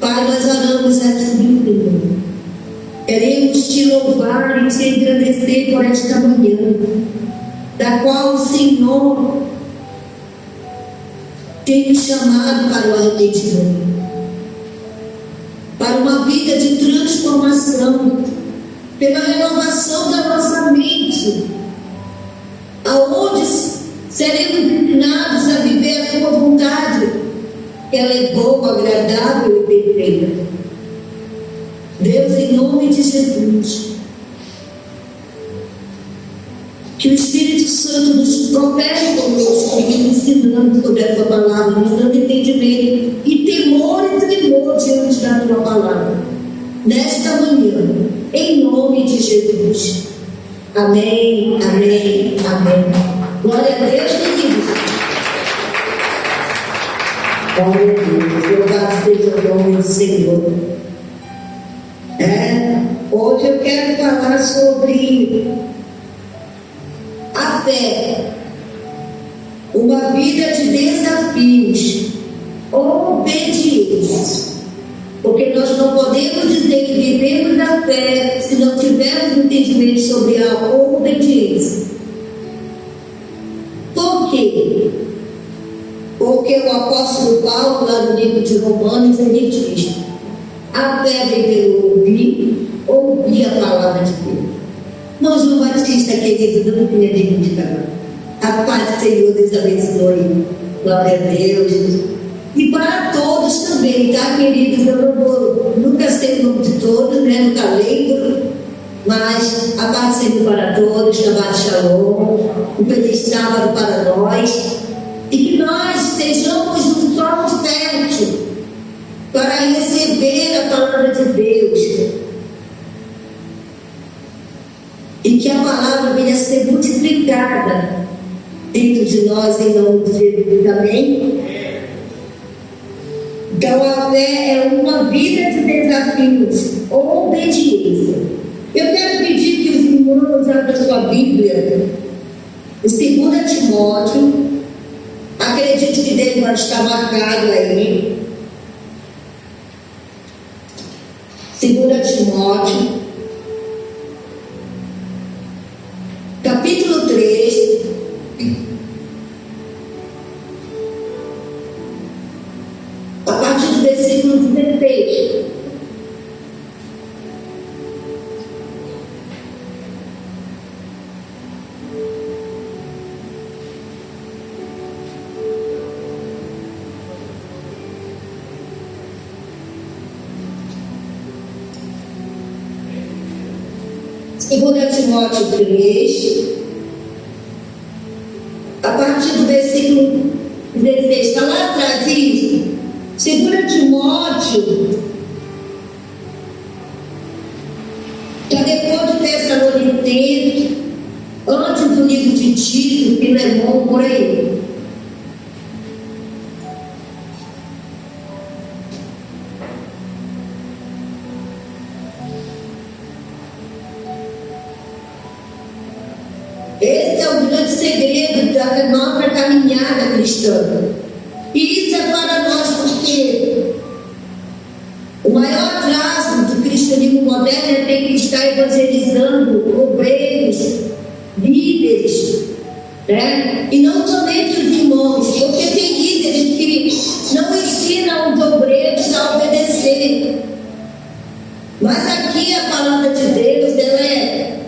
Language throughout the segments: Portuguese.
Pai, nós oramos aqui, Senhor. Queremos te louvar e te agradecer por esta manhã, da qual o Senhor tem nos chamado para o arrependimento, para uma vida de transformação, pela renovação da nossa mente, aonde seremos ensinados a viver a tua vontade, que ela é boa, agradável e perfeita. Deus, em nome de Jesus, que o Espírito Santo nos coopere conosco, nos ensinando sobre a tua palavra, nos dando entendimento e temor e tremor diante da tua palavra, nesta manhã, em nome de Jesus. Amém, amém, amém. Glória a Deus, queridos. Glória a Deus. Louvado seja o nome do Senhor. Hoje eu quero falar sobre a fé, uma vida de desafios, obediência, porque nós não podemos dizer que vivemos a fé se não tivermos entendimento sobre a obediência. Por quê? Porque o apóstolo Paulo, lá no livro de Romanos, ele diz: a fé vem pelo ouvir a palavra de Deus. Nós, João Batista, querido, não tinha dignificado. A paz do Senhor, Deus abençoe. Glória a Deus. E para todos também, tá, queridos? Eu não vou, nunca sei o nome de todos, né? Nunca lembro. Mas a paz do Senhor para todos, Shabbat Shalom. Um feliz sábado para nós. E que nós estejamos nos solos férteis para receber a palavra de Deus. E que a palavra venha a ser multiplicada dentro de nós, em nome de Jesus. Amém? Então a fé é uma vida de desafios, obediência. Eu quero pedir que os irmãos abram sua Bíblia em 2 Timóteo. Acredito que deve estar marcado aí. 2 Timóteo, capítulo 3, a partir do versículo 16. Segunda Timóteo 3, a partir do versículo 16, está lá atrás, isso. 2 Timóteo, está depois de Tessalonicenses, antes do livro de Tito, Filemão, por aí. Esse é o grande segredo da nossa caminhada cristã. E isso é para nós, porque o maior atraso do cristianismo moderno é ter que estar evangelizando obreiros, líderes, né? E não somente os irmãos, porque tem líderes que não ensinam os obreiros a obedecer. Mas aqui a palavra de Deus, ela é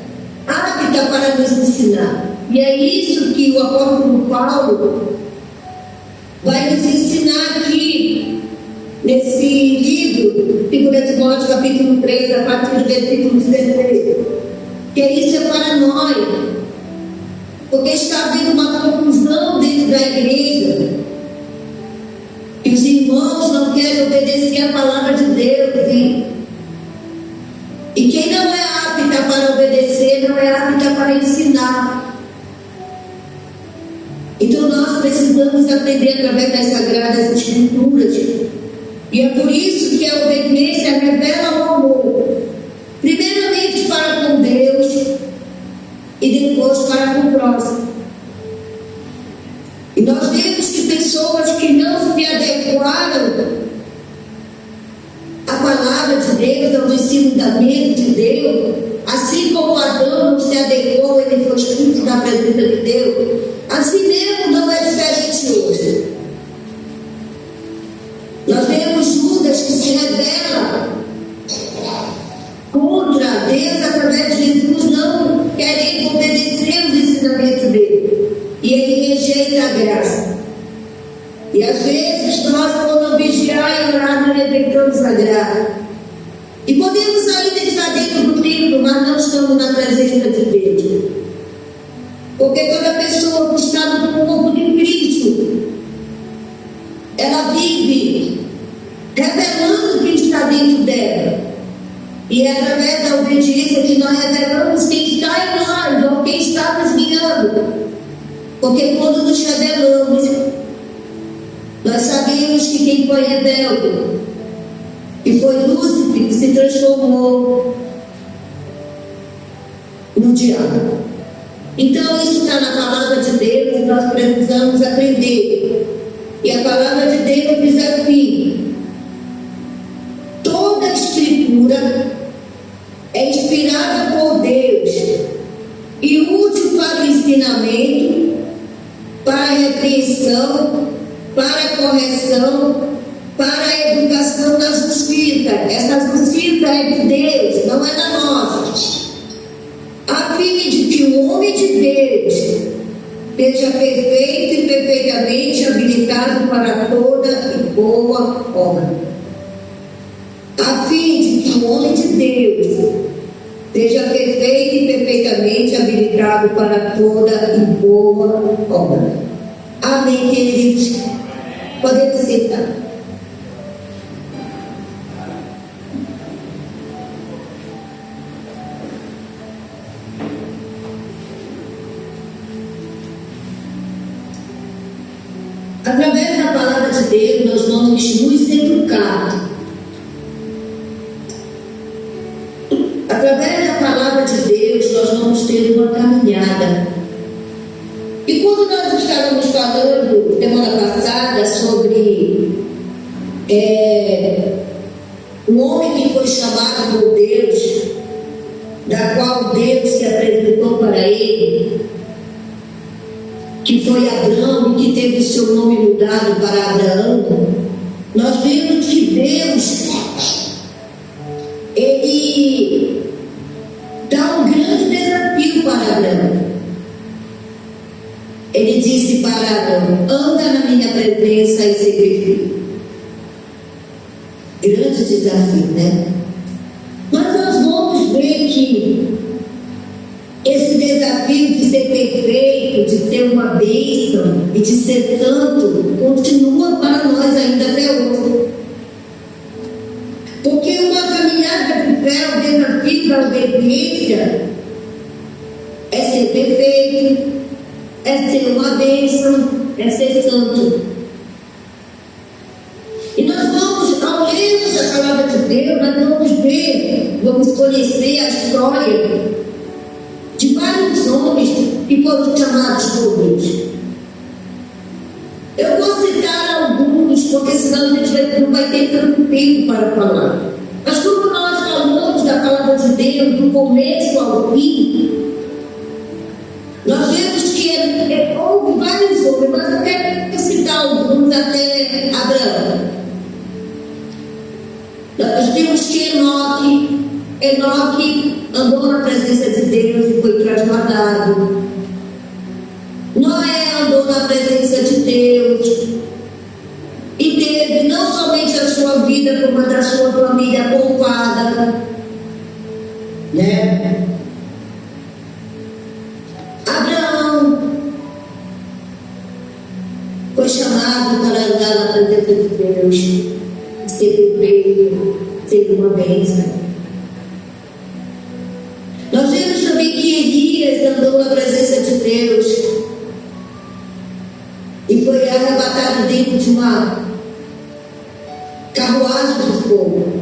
apta para nos ensinar. E é isso que o apóstolo Paulo vai nos ensinar aqui nesse livro, 2 Timóteo capítulo 3, a partir do versículo 16. Que isso é para nós, porque está havendo uma confusão dentro da igreja, e os irmãos não querem obedecer a palavra de Deus, e quem não é apta para obedecer, não é apta para ensinar. Então nós precisamos aprender através das Sagradas Escrituras. E é por isso que a obediência revela o amor. Primeiramente para com Deus e depois para com o próximo. E nós vemos que pessoas que não se adequaram esse mandamento de Deus, assim como Adão não se adequou, ele foi expulso da presença de Deus, assim mesmo não é diferente hoje. Nós vemos Judas que se rebela contra Deus através de Jesus, não querendo obedecer os ensinamentos dele, e ele rejeita a graça. E às vezes nós, quando vigiar e orar, não rejeitamos a graça. E podemos ainda estar dentro do templo, mas não estamos na presença de Deus. Porque toda pessoa que está no corpo de Cristo, ela vive revelando quem está dentro dela. E é através da obediência que nós revelamos quem está em nós, ou quem está nos guiando. Porque quando nos rebelamos, nós sabemos que quem foi rebelde, e foi Lúcifer que se transformou no diabo. Então isso está na palavra de Deus e nós precisamos aprender. E a palavra de Deus diz assim: toda a escritura é inspirada por Deus e útil para o ensinamento, para a repreensão, para a correção, para a educação na justiça. Essa justiça é de Deus, não é da nossa, a fim de que o homem de Deus seja perfeito e perfeitamente habilitado para toda e boa obra. A fim de que o homem de Deus seja perfeito e perfeitamente habilitado para toda e boa obra. Amém, queridos? Podemos sentar. Através da palavra de Deus, nós vamos nos educar. Através da palavra de Deus, nós vamos ter uma caminhada. E quando nós estávamos falando semana passada sobre o homem que foi chamado por Deus, da qual Deus se apresentou para ele, que foi Abraão, e que teve o seu nome mudado para Abraão, nós vemos que Deus, ele dá um grande desafio para Abraão. Ele disse para Abraão: anda na minha presença e ser perfeito. Grande desafio, né? Mas nós vamos ver que esse desafio de ser perfeito, de ter uma bênção e de ser santo, continua para nós ainda até hoje. Porque uma caminhada de fé, o desafio da obediência é ser perfeito, é ser uma bênção, é ser santo. E nós vamos, ao lermos a palavra de Deus, nós vamos ver, vamos conhecer a história de vários homens que foram chamados por Deus. Eu vou citar alguns, porque senão a gente não vai ter tanto tempo para falar. Mas como nós falamos da palavra de Deus, do começo ao fim, nós vemos que houve vários homens, mas eu quero citar alguns até Abraão. Nós vimos que Enoque andou na presença de Deus e foi transladado. Noé andou na presença de Deus e teve não somente a sua vida, como a da sua família poupada, né? Abraão foi chamado para andar na presença de Deus, ser perfeito, ser uma bênção. Nós vemos também que Elias andou na presença de Deus e foi arrebatado dentro de uma carruagem de fogo.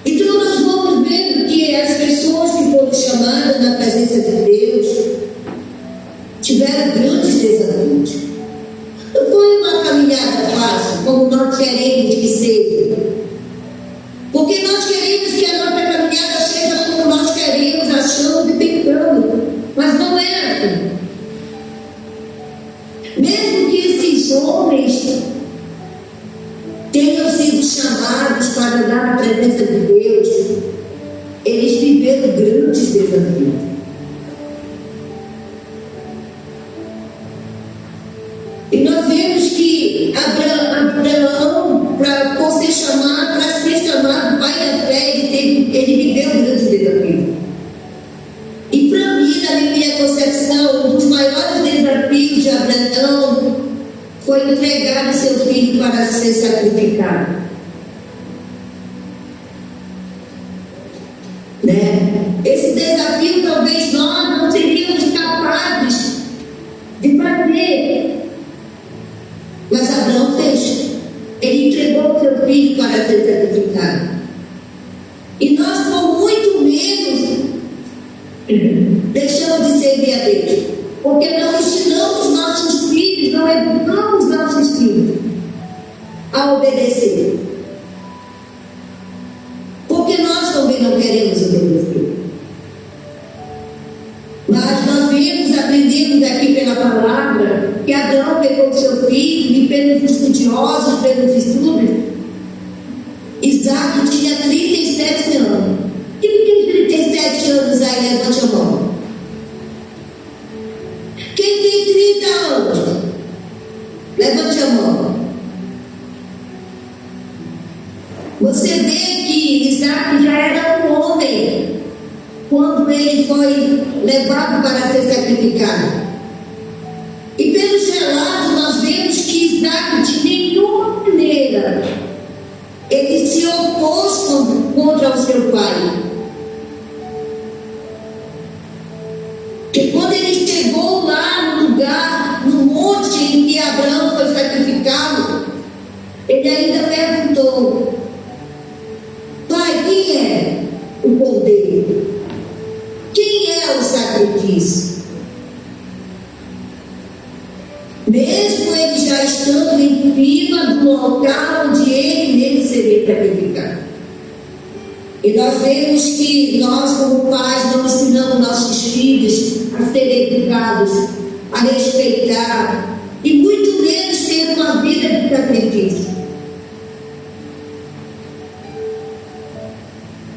Então nós vamos ver que as pessoas que foram chamadas na presença de Deus tiveram grandes desafios. Não foi uma caminhada fácil, como nós queremos que seja. Porque nós queremos que a nossa desafio. E nós vemos que Abraão, para ser chamado pai da fé, ele viveu um grande desafio. E para mim, na minha concepção, um dos maiores desafios de Abraão foi entregar o seu filho para ser sacrificado. Esse desafio talvez nós não seríamos capazes de fazer. Mas Abraão fez. Ele entregou o seu filho para ser sacrificado. E nós, por muito menos, deixamos de servir a Deus. Porque não ensinamos nossos filhos, não educamos nossos filhos a obedecer. Porque nós também não queremos obedecer. Mas nós aprendemos aqui pela palavra, que Abraão pegou o seu filho, e pelos estudiosos, pelos estudos, Isaac tinha 37 anos. Quem tem 37 anos aí? Levante a mão. Quem tem 30 anos? Levante a mão. Você vê que Isaac já era um homem quando ele foi levado para ser sacrificado. E pelos relatos nós vemos que Isaac de nenhuma maneira ele se opôs contra o seu pai. Que quando ele chegou lá no lugar, no monte em que Abraão foi sacrificado, ele ainda perguntou: pai, quem é o cordeiro? Quem é o sacrifício? Mesmo ele já estando em cima do local onde ele seria sacrificado. E nós vemos que nós, como pais, não ensinamos nossos filhos a serem educados, a respeitar, e muito menos ter uma vida de sacrifício.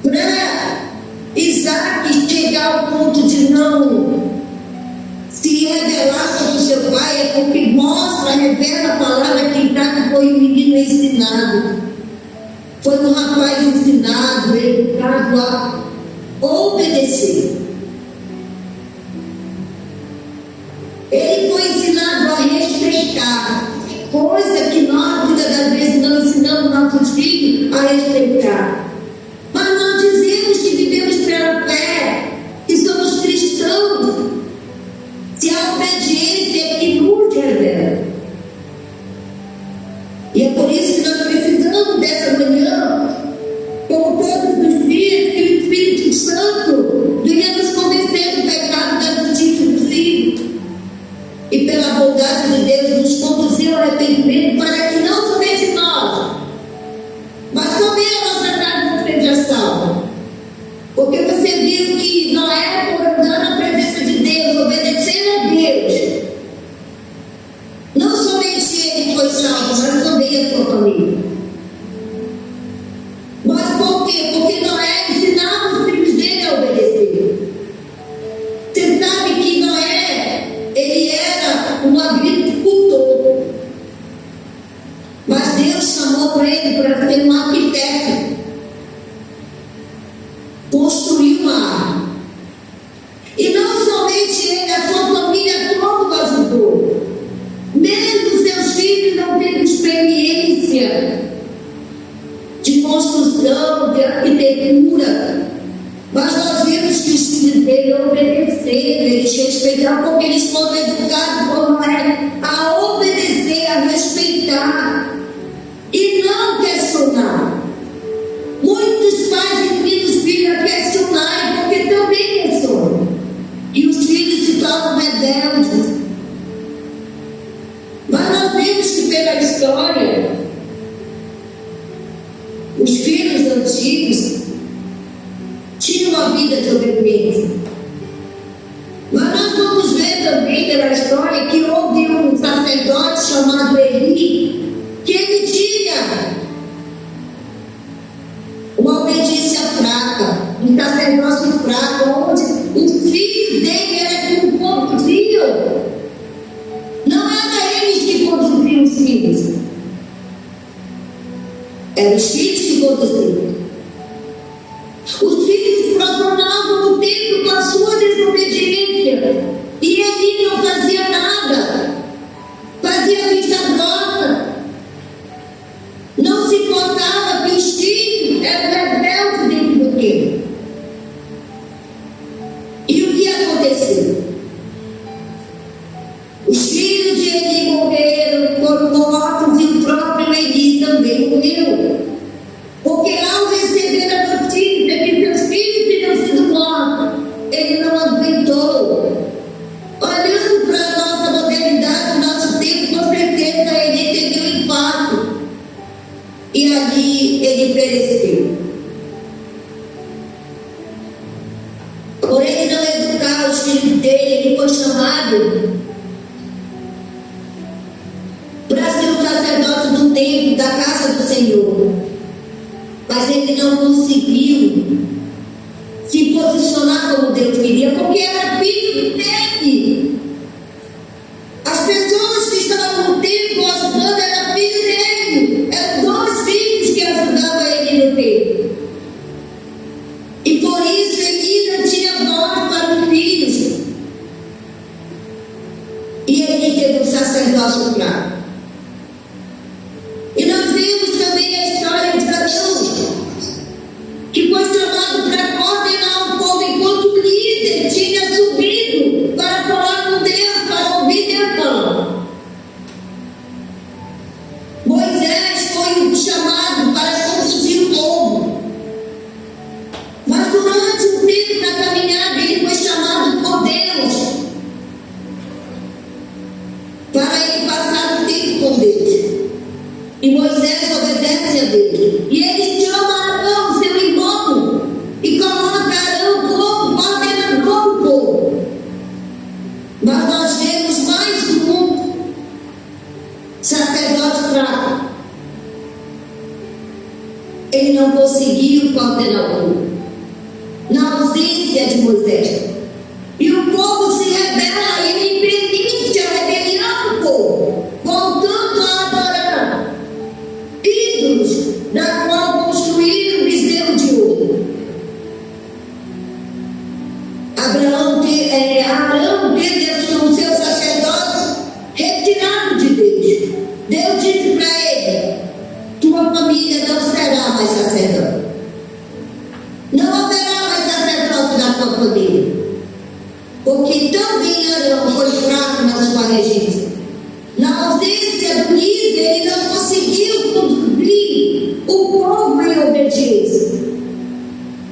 Para Isaac chegar ao ponto de não se revelar sobre o seu pai, é porque revela a palavra que Isaac foi um menino ensinado, foi um rapaz ensinado, educado a obedecer. Ele foi ensinado a respeitar, coisa que nós muitas das vezes não ensinamos nossos filhos a respeitar. Mas nós dizemos que vivemos pela fé, que somos cristãos, se a obediência é que nos revela. E é por isso que nós precisamos dessa manhã, como todos os dias, que o Espírito Santo venha nos convencer do pecado, da justiça e do Filho, e pela bondade de Deus nos conduzir ao arrependimento, para que não somente nós, mas também a nossa casa seja salva. Porque você viu que Noé, por andar na presença de Deus, obedecendo a Deus, não somente ele foi salvo, mas também a sua família. Mas por quê? Porque Noé ensinava os filhos dele a obedecer. Você sabe que Noé, ele era um agricultor, mas Deus chamou ele para ser um arquiteto, construir uma árvore. E não somente ele, a sua família toda ajudou. Mesmo seus filhos não tendo experiência de construção, de arquitetura, mas nós vemos que os filhos dele obedeceram, eles respeitaram, porque eles foram educados por Noé a obedecer, a respeitar e não questionar. Muitos pais ensinam os filhos a questionar, porque também questionam, e os filhos se tornam rebeldes. Mas nós vemos que pela história, os filhos antigos tinham uma vida de obediência. Mas nós vamos ver também pela história que houve um sacerdote chamado Eli, que ele tinha uma obediência fraca, um sacerdócio fraco, onde Eram os filhos que conduziam. Os filhos profanavam o templo com a sua desobediência. E ele não fazia nada. Fazia vista grossa. Não se importava que os filhos eram rebeldes dentro do templo. E o que aconteceu? Os filhos de Eli morreram, foram mortos, e o próprio Eli também morreu. Porque ao receber a notícia que seus filhos tinham sido mortos, ele não aguentou. Olhando para a nossa modernidade, nosso tempo, com certeza ele teve um impacto. E ali ele pereceu. Por ele não educar os filhos dele, ele foi chamado para ser o sacerdote do templo, da casa do Senhor. Mas ele não conseguiu se posicionar como Deus queria, porque era filho dele. As pessoas que estavam no templo ajudando eram filho dele. Eram dois filhos que ajudavam ele no templo. E por isso ele não tinha voz para os filhos. E ele teve um sacerdócio fraco. E nós vemos também a história de Abraão, que foi chamado para coordenar o povo enquanto o líder tinha subido para falar com Deus, para ouvir Deus falar. Moisés foi chamado para conduzir o povo. Mas durante o tempo da caminhada, ele foi chamado por Deus para ele passar o tempo com Deus. E Moisés obedece a Deus. E ele chama Arão, seu irmão, e coloca Arão como coordenador do povo. Mas nós vemos mais um sacerdote fraco. Ele não conseguiu coordenar o povo, na ausência de Moisés. E o povo se rebela, e ele permite a rebelião do povo, voltando a adorar ídolos, da qual construíram o bezerro de ouro. Arão teve o seu sacerdote retirado de Deus. Deus disse para ele: tua família não será mais sacerdote. Não haverá mais sacerdote na tua família. Porque também Arão foi fraco na sua regência. Na ausência do líder, ele não conseguiu conduzir o povo em obediência.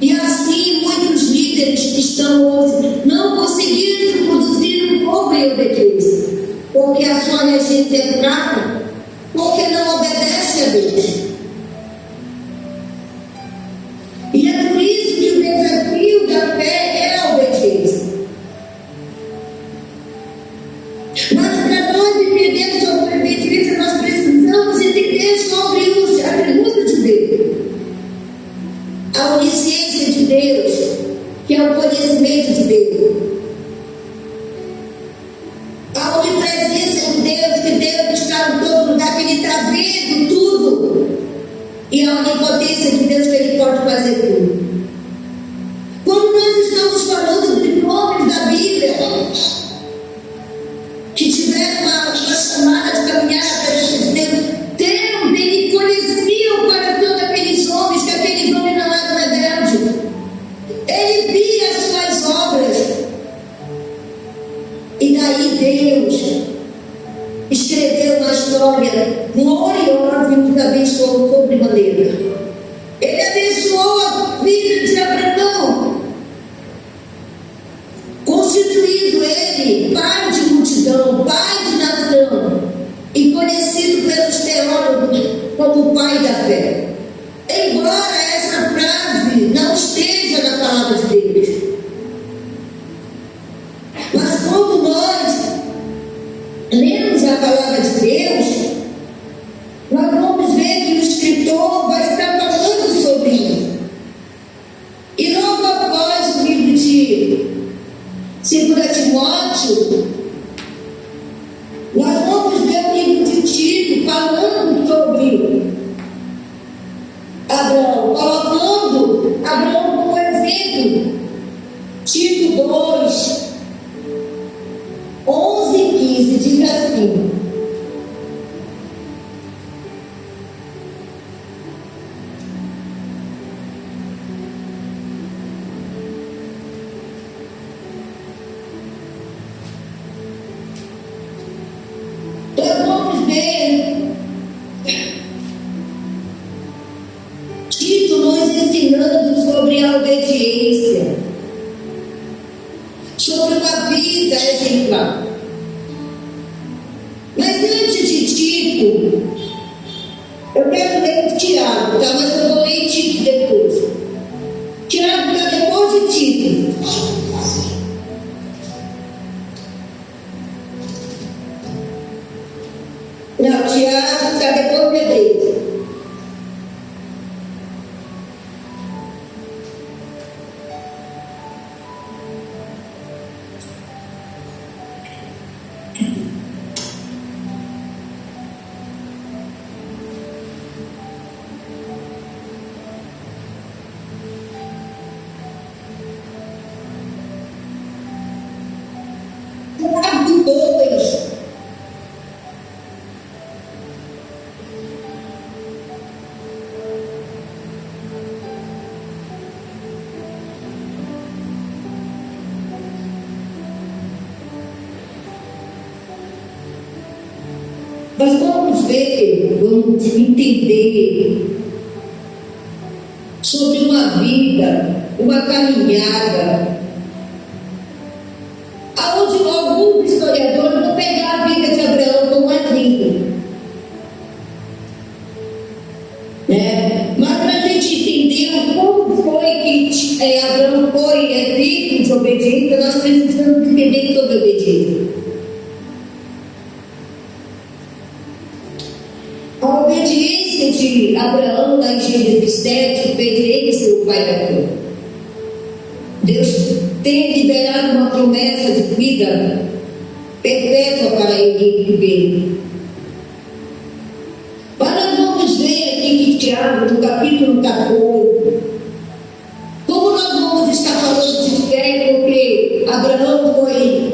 E assim muitos líderes que estão hoje não conseguiram conduzir o povo em obediência, porque a sua regência é fraca, porque não obedece a Deus. E é por isso que o desafio da fé é a obediência. Mas para nós entendermos sobre a obediência, nós precisamos entender sobre os atributos de Deus. A onisciência de Deus, que é o conhecimento de Deus. A onipresença de Deus, que Deus está em todo lugar, que Ele está vendo tudo. E a onipotência de Deus, que Ele pode fazer tudo. Quando nós estamos falando de nomes da Bíblia, que tiveram uma chamada de caminhada perante Deus, ele conhecia o coração daqueles homens, que aqueles homens não eram rebeldes. Ele via as suas obras. E daí Deus escreveu uma história gloriosa e nos abençoou sobremaneira. Ele abençoou a vida de Abraão, constituindo ele pai de multidão, pai de nação, e conhecido pelos teólogos como o pai da fé. Embora essa frase não esteja na palavra de Deus, mas quando nós lemos a palavra de Deus, nós vamos ver que o escritor vai estar falando sobre isso. E logo após o livro de 2 Timóteo, nós vamos ver o livro de Tito falando sobre Abraão como exemplo. Tito 2, 11 e 15 diz assim: nós vamos ver Tito nos ensinando sobre a obediência, sobre uma vida exemplar. Mas antes de Tito, eu quero ler o Tiago, tá? Mas eu vou ler Tito depois. Tiago está depois de Tito. Não, Tiago está depois de Pedro. Tiago 2. Nós vamos ver, vamos entender sobre uma vida, uma caminhada, aonde alguns historiadores vão pegar a vida de Abraão como exemplo, né? Mas para a gente entender como foi que Abraão foi exemplo de obediência, nós precisamos entender sobre obediência. A obediência de Abraão na Gênesis 7 fez ele ser o pai da fé. Deus tem liberado uma promessa de vida perpétua para ele viver. Mas nós vamos ver aqui que Tiago, no capítulo 14, como nós vamos estar falando de fé, porque Abraão foi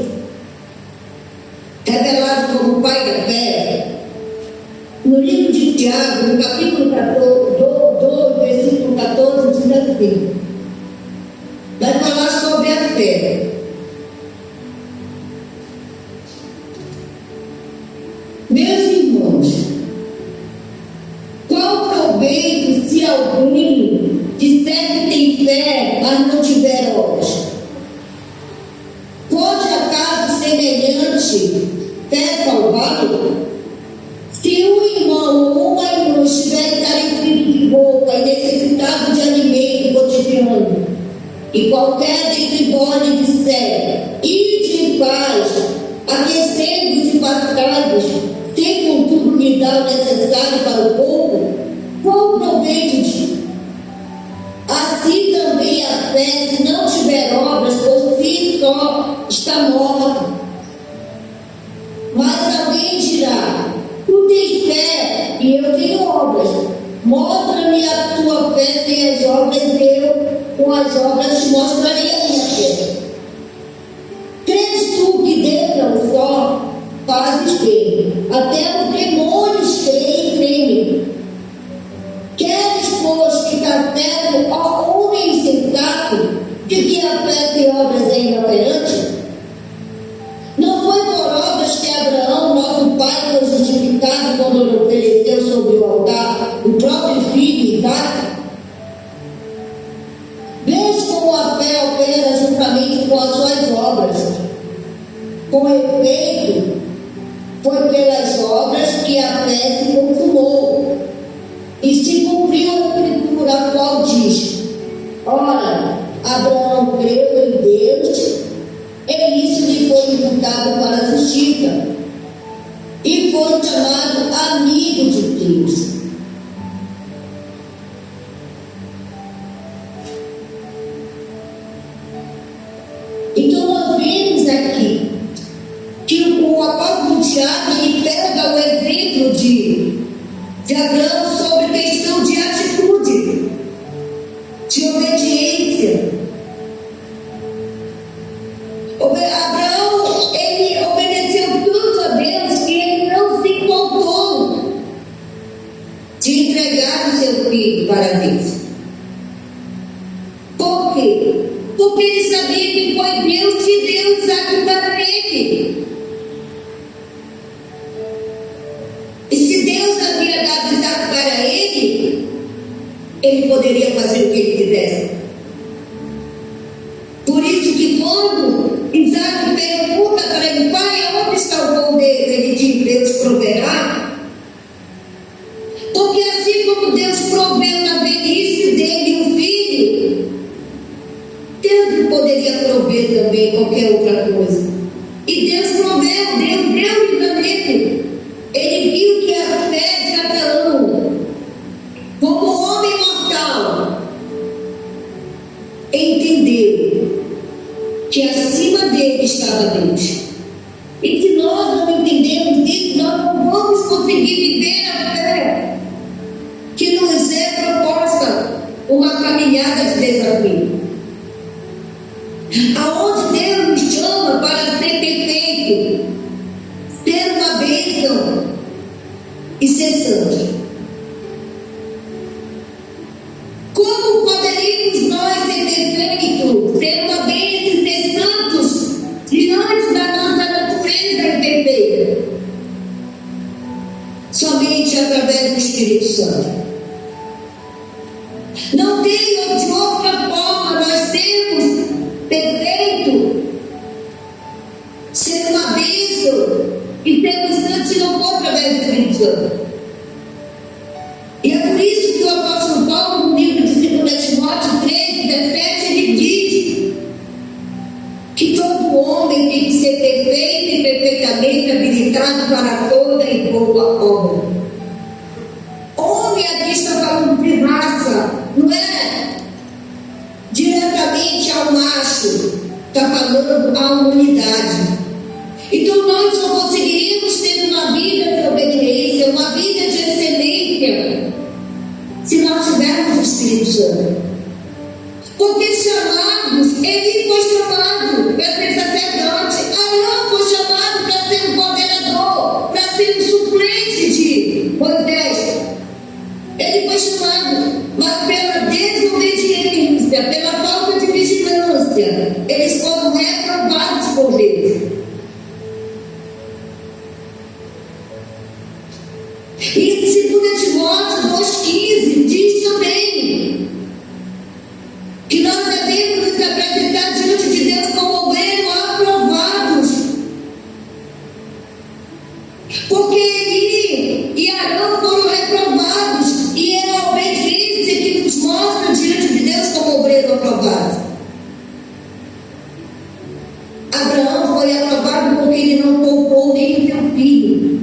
revelado como pai da fé. No livro de Tiago, no capítulo 2, versículo 14, diz assim: vai falar sobre a fé. Meus irmãos, qual proveito se alguém disser que tem fé, mas não tiver obras? Pode acaso semelhante fé salvá-lo? Se um irmão ou uma irmã estiver carecido de roupa e necessitado de alimento cotidiano, e qualquer dentre vós lhe disser: ide em paz, aquecendo-vos e passados, sem contudo lhe dar o necessário para o corpo, qual proveito disso? Assim também a fé, se não tiver obras, por si só está morta. Mas alguém dirá: tu tens fé e eu tenho obras. Mostra-me a tua fé sem as obras, e eu com as obras te mostrarei a minha fé. Crês tu que Deus é um só? Fazes bem. Até os demônios creem e tremem. Queres, pois, que está certo ao homem insensato de que a fé sem obras é inoperante? Não foi por obras que Abraão, nosso pai, foi justificado quando lhe ofereceu sobre o altar o próprio filho Isaque? Vês como a fé opera juntamente com as suas obras. Com efeito, foi pelas obras que a fé se consumou. E se cumpriu a escritura, a qual diz: ora, Abraão creu em Deus, e isso lhe foi imputado para a justiça, e foi chamado amigo de Deus. Então nós vemos aqui que o apóstolo Tiago, ele pega o exemplo de Abraão sobre questão de atitude, de obediência. Por quê? Porque ele sabia que foi Deus que deu Isaac para ele. E se Deus havia dado Isaac para ele, ele poderia fazer o que ele quisesse. Por isso que quando Isaac pergunta para ele: pai, onde está o pão dele? Ele diz: Deus proverá. Porque assim como Deus proveu na velhice dele um filho, Deus poderia prover também qualquer outra coisa. E Deus proveu, Deus deu livramento. Ele viu que a fé de Abraão, como homem mortal, entendeu que acima dele estava Deus. E se nós não entendemos isso, nós não vamos conseguir viver a fé que nos é proposta, uma caminhada de desafio. Aonde Deus nos chama para ser perfeito, ter uma bênção e ser santo. Como poderíamos nós ser perfeitos, ter uma bênção e ser santos diante da nossa natureza imperfeita? Somente através do Espírito Santo. Não tem de outra forma nós sermos perfeito, ser uma bênção e sermos santos se não for através do Espírito Santo. E é por isso que o apóstolo Paulo, no livro de 2 Timóteo 3:17, ele diz que todo homem tem que ser perfeito e perfeitamente habilitado para toda e boa obra. Homem aqui está falando de raça, não é diretamente ao macho, está falando à humanidade. Então nós só conseguiríamos ter uma vida de obediência, uma vida de excelência, se nós tivermos o Espírito Santo. Porque chamados, ele foi chamado para ser sacerdote, Arão foi chamado para ser um governador, para ser um suplente de Moisés. Ele foi chamado, mas pela desobediência, pela falta de vigilância, eles foram reprovados por Deus. E em 2 Timóteo 2,15 diz também que nós devemos nos apresentar diante de Deus como obreiros aprovados. Porque Eli e Arão foram reprovados, e é a obediência que nos mostra diante de Deus como obreiro aprovado. Abraão foi aprovado porque ele não poupou nem o seu filho.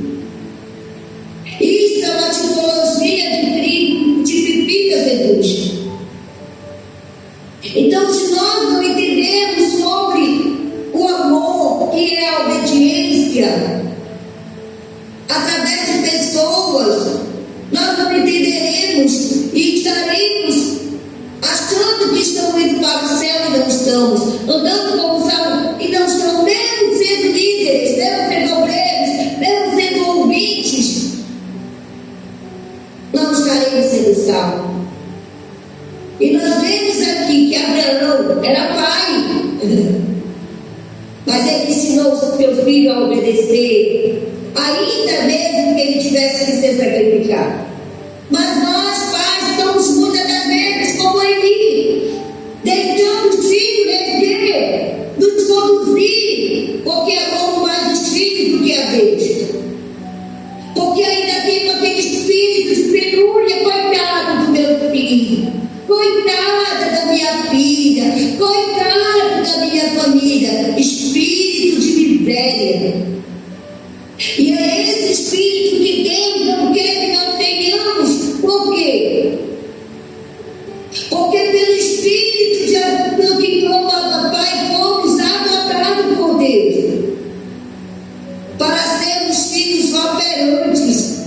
Isso é uma tipologia de Cristo que tipifica Jesus. Então, se nós não entendermos sobre o amor, que é a obediência, através de pessoas, nós não entenderemos e estaremos achando que estamos indo para o céu e não estamos, andando como salvos e não estamos, mesmo sendo líderes, mesmo sendo obreiros, mesmo sendo ouvintes, não estaremos sendo salvos. E nós vemos aqui que Abraão era pai, mas ele ensinou o seu filho a obedecer, ainda mesmo que ele tivesse que ser sacrificado. Mas nós, pais, estamos muitas das vezes como Eli, deixando os filhos crescer, nos conduzir, porque amamos mais os filhos do que a Deus. Porque ainda tem aquele espírito de penúria, coitado do meu filho, coitada da minha filha, coitada da minha família, espírito de miséria. E é esse espírito que Deus não quer que nós tenhamos. Por quê? Porque pelo espírito de Abraão que como pai fomos adotados por Deus para sermos filhos operantes,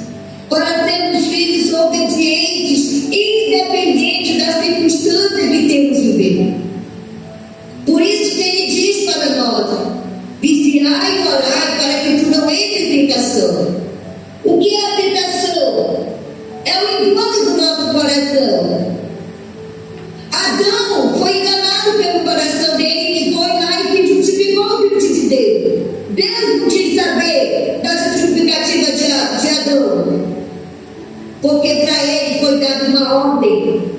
para sermos filhos obedientes, independente das circunstâncias que temos vivido. Por isso que ele diz para nós: vigiai e orai para que tu não entres em tentação. O que é a tentação? É o engano do nosso coração. Adão foi enganado passou pelo coração dele e foi lá e justificou o pedido de Deus. Deus não quis saber da justificativa de Adão, porque para ele foi dada uma ordem.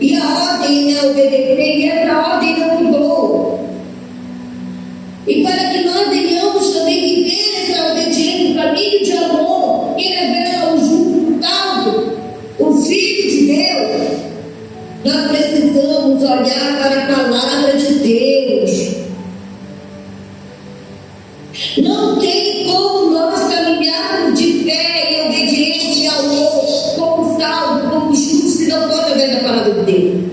E a ordem ele obedeceu, e essa ordem não mudou. E para que nós venhamos também viver essa obediência, o caminho de amor, e revela o justo salvo, o Filho de Deus, nós precisamos olhar para a palavra de Deus. Não tem como nós caminharmos de fé e obediência e amor, como salvo, como justo, se não for através da palavra de Deus.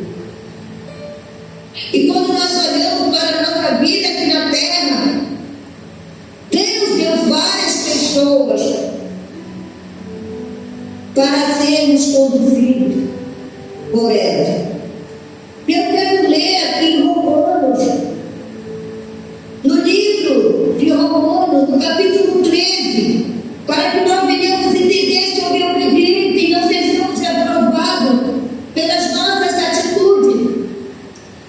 E quando nós olhamos para a nossa vida aqui na terra, Deus deu várias pessoas para sermos conduzidos por elas. Eu quero ler aqui em Romanos, no livro de Romanos, no capítulo 13, para que nós venhamos entender sobre a obediência e não sejamos aprovados pelas nossas atitudes.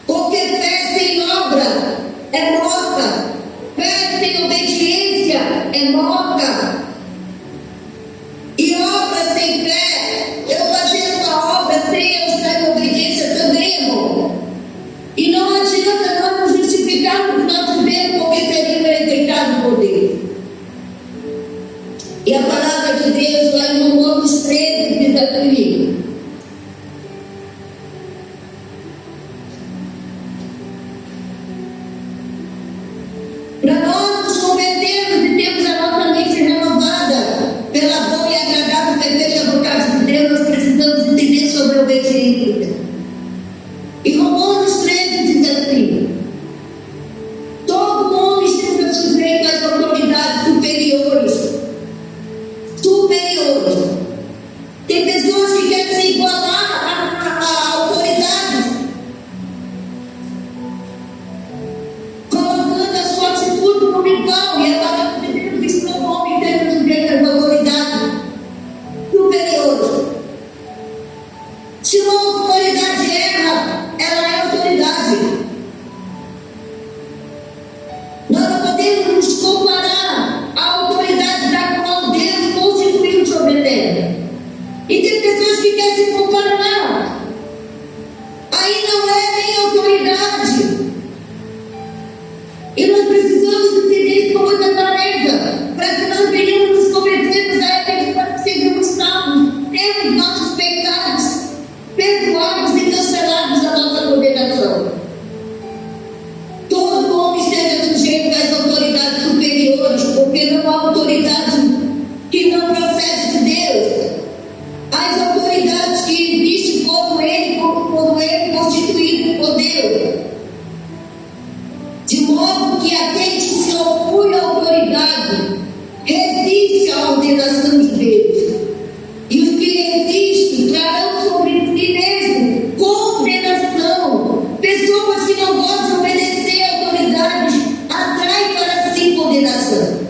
Porque fé sem obra é morta, fé sem obediência é morta. E obra sem fé, eu fazendo uma obra sem eu estar em obediência também é morta. E não adianta nós nos justificarmos nossos erros, porque seríamos rejeitados por Deus. E a palavra de Deus lá em Romanos 13 diz assim: para nós nos convertermos e termos a nossa mente renovada pela boa e agradável perfeita vontade de Deus, nós precisamos entender sobre a obediência. E Romanos 13 diz assim: todo homem esteja sujeito às autoridades superiores. Tem pessoas que querem se igualar à autoridade, colocando a sua atitude como igual, e a palavra de Deus diz que o homem deve sujeito às autoridades superiores. Se uma autoridade erra, ela é autoridade. Nós não podemos nos comparar à autoridade da qual Deus constituiu sobre a terra. E tem pessoas que querem se comparar. Aí não é nem autoridade. E nós precisamos entender isso com muita clareza, para que nós venhamos nos convertermos a Ele, para que sejamos salvos, temos nossos pecados perdoados e cancelados a nossa condenação. Todo homem esteja sujeito às autoridades superiores, porque não há autoridade que não procede de Deus. As autoridades que existem como ele constituído por Deus. De modo que aqueles que se opõem à autoridade resistem à ordenação de Deus. E os que resistem trarão sobre si mesmo condenação. Pessoas que não gostam de obedecer a autoridades atraem para si condenação.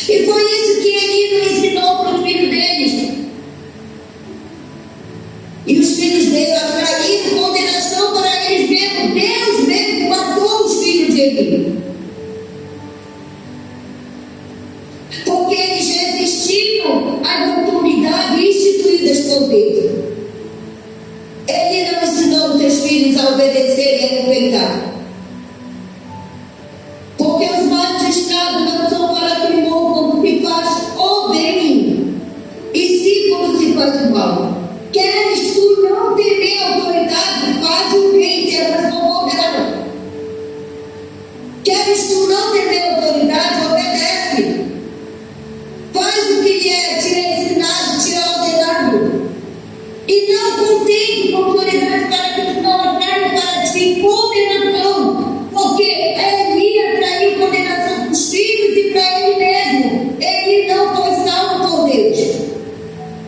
E foi isso que ele ensinou para os filhos deles. E os filhos dele atraíram condenação para eles mesmos. Deus mesmo matou os filhos dele. Porque eles resistiram às autoridades instituídas por Deus. Ele não ensinou os seus filhos a obedecer e a respeitar. Porque os magistrados não são para primor quando se faz o bem, e sim quando se faz o mal. Queres tu não temer autoridade, faz o bem, terás como moderador. Queres tu não temer autoridade, obedece. Faz o que te é ensinado, te é ordenado. E não contente com autoridade para que tu não atraia para ti condenação, porque ele atraiu condenação para os filhos e para ele mesmo. Ele não foi salvo por Deus,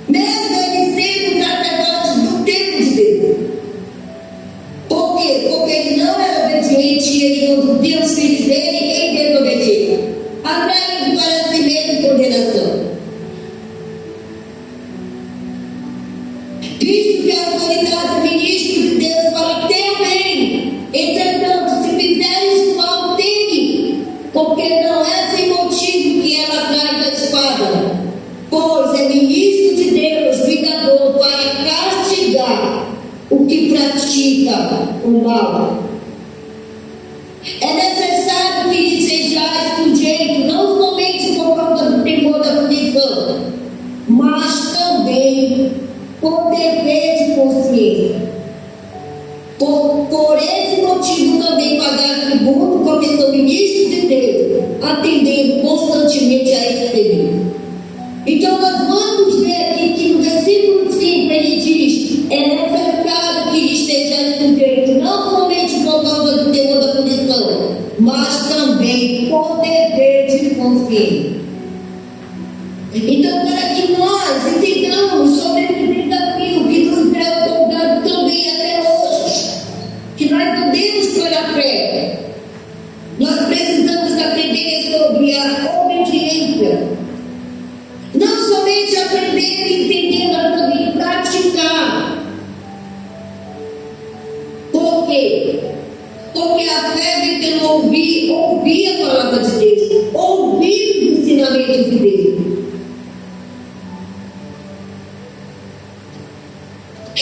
mesmo ele sendo um sacerdote do templo de Deus. Por quê? Porque ele não era obediente e ele conduzia os filhos dele em desobediência, atraindo para si mesmo condenação. visto que a autoridade do ministro de Deus para teu bem. Entretanto, se fizeres mal, teme, porque não é sem motivo que ela traz a espada, pois é ministro de Deus, vingador, para castigar o que pratica o mal. É necessário que lhe sejais por jeito, não somente por causa do temor da punição, mas também por dever de consciência. Por esse motivo também pagar tributo, porque sou ministro de Deus, atendendo constantemente a esse pedido. Então nós vamos ver aqui que no versículo 5 ele diz: é necessário que lhe esteja sujeito, não somente por causa do temor da punição, mas também por dever de consciência. Então, para que nós entendamos sobre esse desafio que nos é otorgado também até hoje, que nós andemos pela fé, nós precisamos aprender sobre a obediência. Não somente aprender e entender, mas também praticar. Por quê? Porque a fé vem pelo ouvir a palavra de Deus, ouvir os ensinamentos de Deus.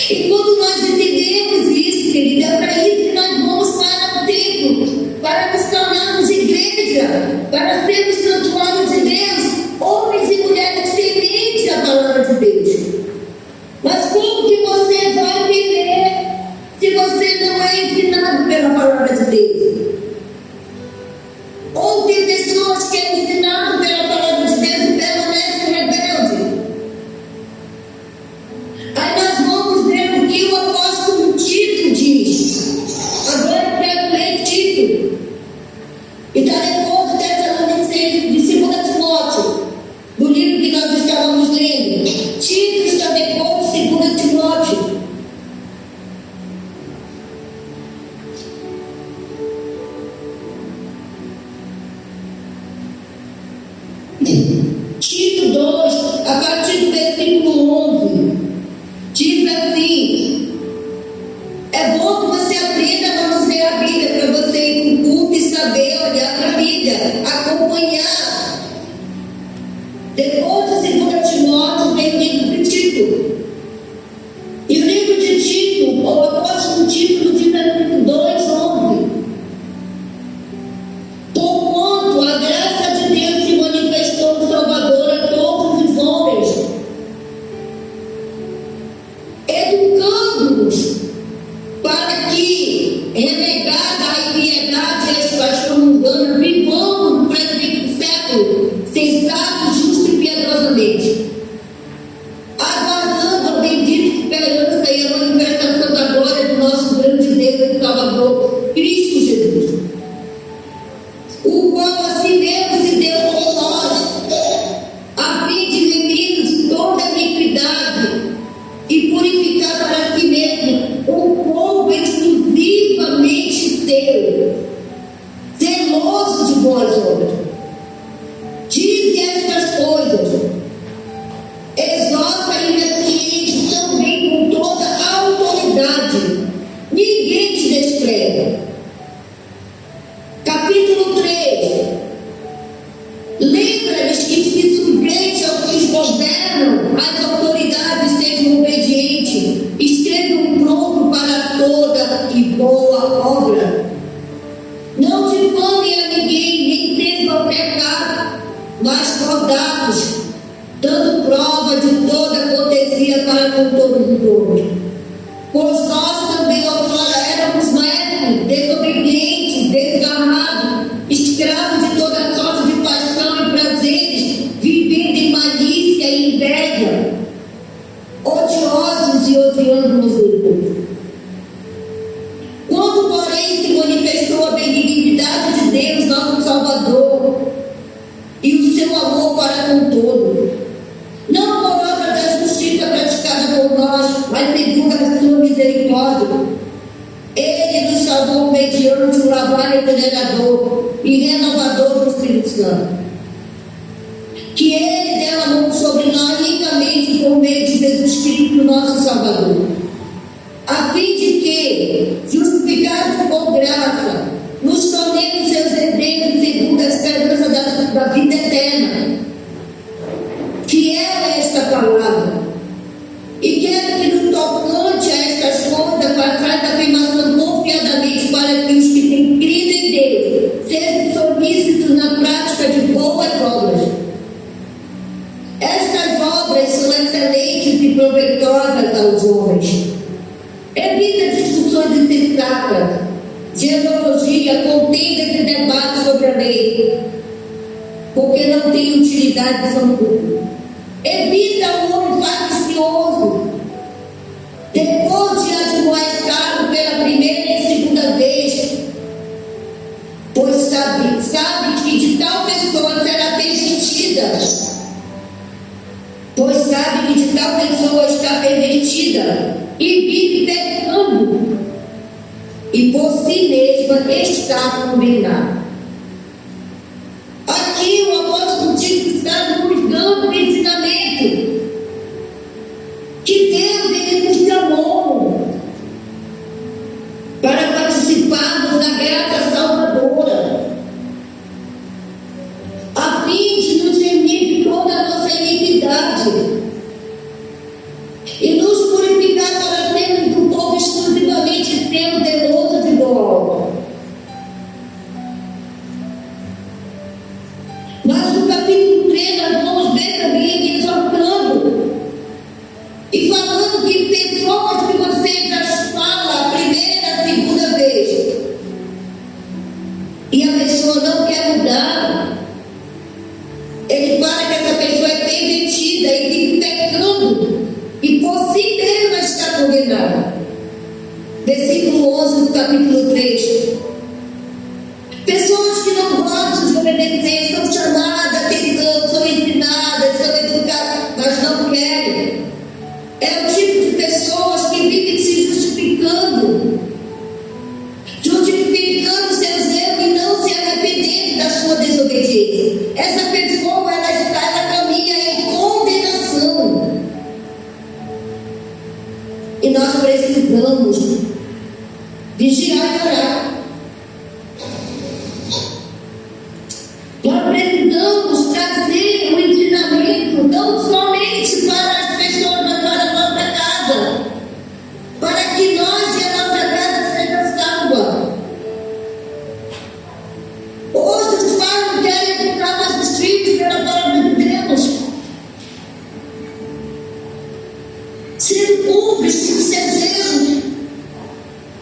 E quando nós entendemos isso, querida, é para isso que nós vamos para o templo, para nos tornarmos igreja, para sermos santuários de Deus, homens e mulheres tementes à palavra de Deus. Mas como que você vai viver se você não é ensinado pela palavra de Deus? Ou tem pessoas que é ensinado pela palavra de Deus e permanecem rebeldes. Aí nós vamos ver o que o apóstolo Tito diz. Agora eu quero ler Tito. E está depois de 2 Timóteo, do livro que nós estávamos lendo. Tito está depois de 2 Timóteo. Tito 2, a partir do versículo 11, diz assim: é bom que você aprenda a manusear a Bíblia, para você ir para o culto e saber olhar para a Bíblia, acompanhar. Depois de 2 Timóteo, vem o livro de Tito. E o livro de Tito, o apóstolo Tito, no versículo 2:11: porquanto a graça de Deus se manifestou no Salvador a todos os homens, educando-nos para que, renegada a impiedade e as paixões mundanas, vivamos no presente século, sensatos, justos e piedosamente, aguardando a bendita esperança e a manifestação da glória do nosso grande Deus e Salvador, Cristo Jesus, o qual assim mesmo se deu por nós, a fim de remir de toda a iniquidade e purificar para si mesmo um povo exclusivamente seu, zeloso de boas obras. Diz estas coisas, exorta e repreende também com toda a autoridade, ninguém te despreza. Capítulo 3: lembra-lhes que se sujeite aos que governam, as autoridades sejam obedientes, estejam prontos para toda e boa obra. Não difamem a ninguém, nem temam pecado, mas rodados, dando prova de toda cortesia para com todos os homens. Pois nós também outrora éramos médicos, desobedientes, desgarrados, escravos de toda sorte de paixão e prazeres, vivendo em malícia e inveja, odiosos e odiando os outros. Quando, porém, se manifestou a benignidade de Deus, nosso Salvador, e o seu amor para com todos, não por obra da justiça praticada por nós, mas segundo a sua misericórdia, Ele nos salvou mediante o lavar regenerador e renovador do Espírito Santo, que Ele derramou sobre nós ricamente por meio de Jesus Cristo, nosso Salvador, a fim de que, justificados por graça, nos tornemos seus herdeiros segundo a esperança da vida eterna, que é esta palavra. E quero que, no tocante a estas coisas, façais a afirmação confiadamente para que os que têm crido em Deus sejam solícitos na prática de boas obras. Estas obras são excelentes e proveitosas aos homens. Evita discussões insensatas, genealogia, contendas e debates sobre a lei, porque não tem utilidade são públicos. Evita o homem faccioso, depois de admoestado pela primeira e segunda vez, pois sabe que de tal pessoa será pervertida, está pervertida e vive pecando, e por si mesma está condenada. Aqui o apóstolo diz que está nos dando um ensinamento que Deus ele nos chamou para participarmos da graça salvadora, a fim de nos remir de toda a nossa iniquidade e nos purificar para sermos um povo exclusivamente seu, zeloso de boa obra. Mas no capítulo 3 nós vamos ver também exortando e falando que pessoas que você já fala a primeira, a segunda vez e a pessoa não quer mudar, ele fala que essa pessoa é pervertida e vive pecando e por si mesma está condenada. Versículo 11 do capítulo 3. Pessoas que não gostam de obedecer, são chamadas, atenção, são ensinadas, são educadas, mas não querem. É o tipo de pessoas que vivem se justificando seus erros e não se arrependendo da sua desobediência. Essa pessoa, ela caminha em condenação. E nós precisamos vigiar e orar. Nós precisamos trazer o ensinamento não somente para as pessoas, mas para a nossa casa, para que nós e a nossa casa seja salva. Hoje os pais não querem educar nossos filhos pela palavra de Deus, sendo cúmplices de seus erros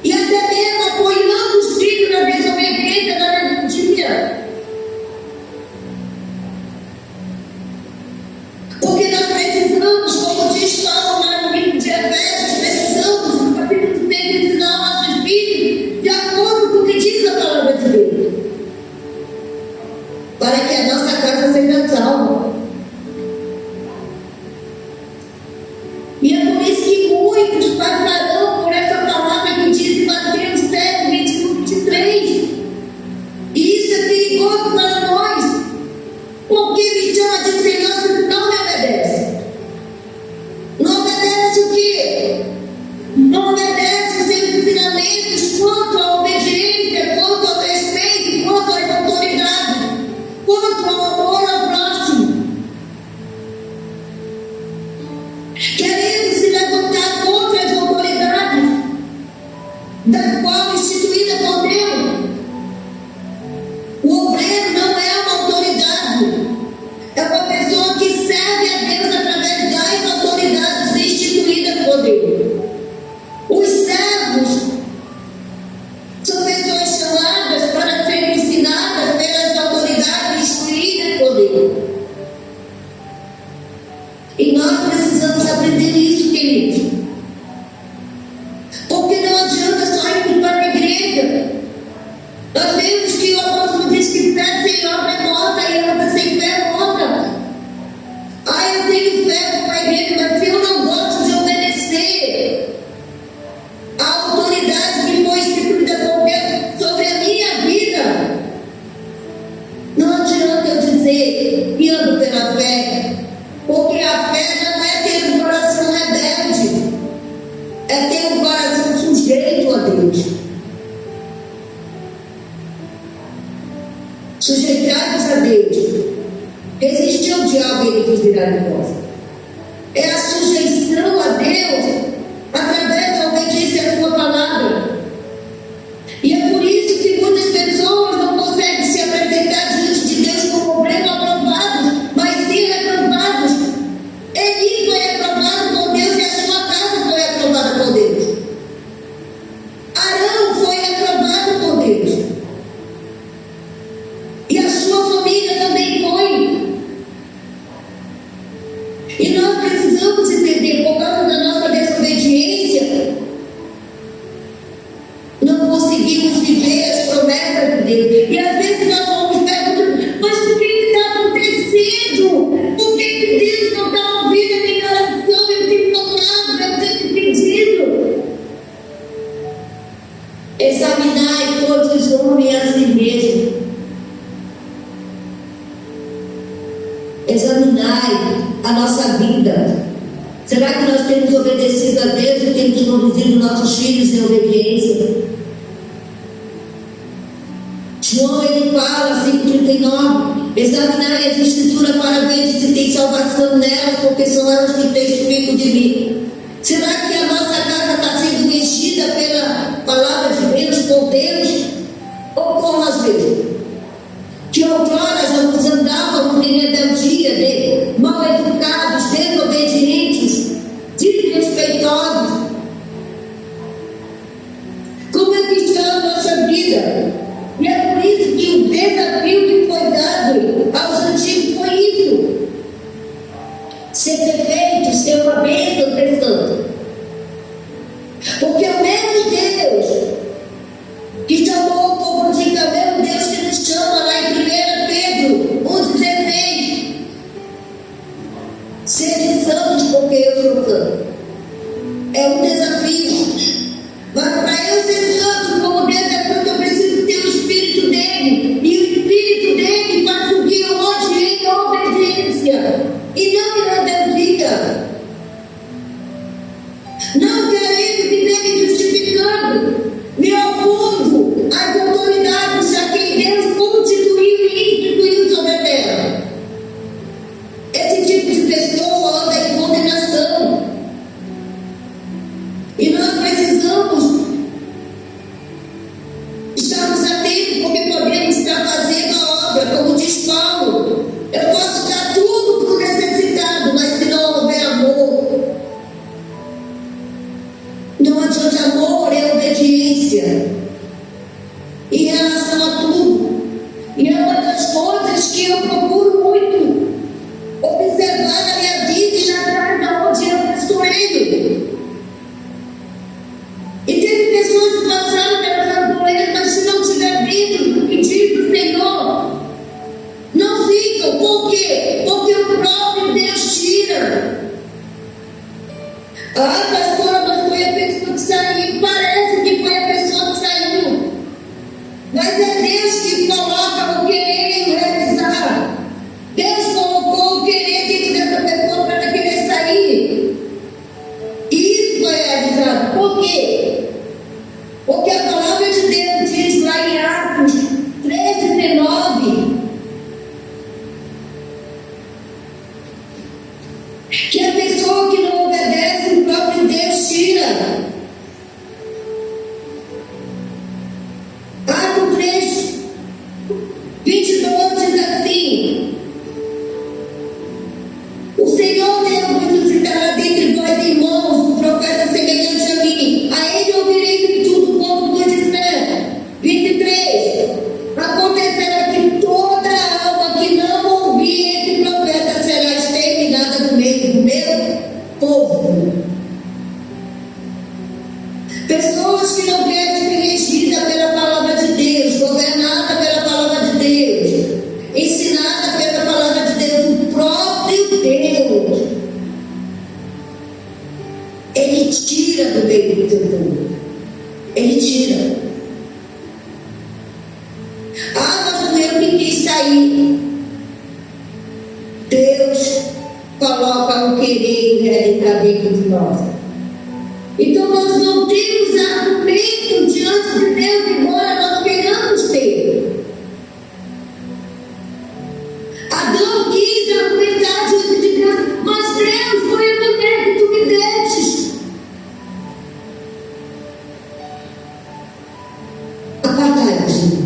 e até mesmo apoiando os filhos na desobediência, na rebeldia. Porque nós precisamos, como diz Paulo lá no livro de Efésios, precisamos, no capítulo 6, ensinar nossos filhos de acordo com o que diz a palavra de Deus, para que a nossa casa seja salva. E é por isso que muitos passarão por essa palavra que diz em Mateus 7, 21, 23. E isso é perigoso para nós, porque me chama de criança que não me obedece. Não obedece o quê? Não obedece os seus ensinamentos quanto à obediência, quanto ao respeito, quanto às autoridades, quanto ao amor ao próximo. Querendo se levantar contra as autoridades, da qual instituída por Deus. O obreiro não é uma autoridade, é uma pessoa que serve a Deus através das autoridades instituídas por Deus. Os servos são pessoas chamadas para serem ensinadas pelas autoridades instituídas por Deus. E nós precisamos aprender isso, queridos. Porque não adianta só ir para a igreja. Nós vemos que o apóstolo diz que fé sem obra é morta e obra sem fé é morta. Eu tenho fé, vou para a igreja, mas se eu não gosto de obedecer a autoridade que foi instituída por Deus sobre a minha vida, não adianta eu dizer que ando pela fé, porque a fé não é ter um coração rebelde. Deus. Sujeitai-vos a Deus. Resistir ao diabo e ele vos dirá de vós. É a sujeição a Deus através da obediência à sua palavra. E é por isso que muitas pessoas não conseguem se apresentar diante de Deus como obreiros aprovados, mas sim reprovados. Eli foi aprovado por Deus e a sua casa foi aprovada por Deus. Arão foi aprovado por Deus. E a sua família também foi. E nós precisamos entender, por causa da nossa desobediência, não conseguimos viver as promessas de Deus. E às vezes nós vamos perguntando, mas por que está acontecendo? Por que Deus não está ouvindo a minha oração? Eu tenho tocado, eu tenho pedido. Examinai todos os homens a si mesmos. Examinai a nossa vida. Será que nós temos obedecido a Deus e temos conduzido nossos filhos em obediência? João, ele fala, 5,39: examinai as escrituras para ver se tem salvação nelas, porque são elas que testificam de mim. Será que a nossa casa está sendo mexida pela palavra de Deus, por Deus? Ou como às vezes? Que outrora nós andávamos em rebeldia, mal educados, desobedientes, desrespeitosos. Como é que está a nossa vida? E é por isso que o desafio que foi dado aos antigos foi isso: ser perfeito, ser uma bênção, ser santo. Porque o mesmo Deus que chamou o povo de Israel, o mesmo Deus que nos chama lá em 1 Pedro 1,16: sede santos, porque eu sou santo. É um desafio. Mas para eu ser santo, como Deus é santo, eu preciso ter o Espírito dele. E o Espírito dele faz com que eu ande em obediência e não em rebeldia. Não querendo viver me justificando, me opondo às autoridades a quem Deus constituiu e instituiu sobre a terra. Esse tipo de pessoa anda em condenação. E nós precisamos estarmos atentos, porque podemos estar fazendo a obra, como diz Paulo. Eu posso dar tudo para o necessitado, mas se não houver amor, não adianta amor, é obediência. Em relação a tudo. E é uma das coisas que eu procuro muito observar na minha vida e na casa onde eu pastoreio. E teve pessoas que passaram pelas doenças, mas se não tiver vindo o que diz o Senhor, não ficam. Por quê? Porque o próprio Deus tira. Ah, pastora, mas foi a pessoa que saiu. Parece que foi a pessoa que saiu. Mas é Deus que coloca o querer e o realizar. Deus colocou o querer dentro dessa pessoa para ela querer sair. E isso foi realizado. Por quê? Porque a palavra de Deus diz lá em Atos 13:19 que a pessoa que não obedece, o próprio Deus tira. Atos 3:22 diz assim: o Senhor Deus me suscitará dentre vós irmãos um profeta semelhante a mim. A ele ouvireis de tudo quanto vos disser. 23. Acontecerá que toda alma que não ouvir esse profeta será exterminada do meio do meu povo. Pessoas que não querem ser regidas pela palavra de Deus, governada pela palavra de Deus, ensinada pela palavra de Deus, o próprio Deus, Ele tira do meio do teu povo. Ele tira. Ah, mas eu que quis sair. Deus coloca o querer e o realizar dentro de nós. Então nós não temos argumento diante de Deus, embora nós queiramos ter. Adão quis argumentar diante de Deus, mas Deus, foi a mulher que tu me destes. Apartai-te.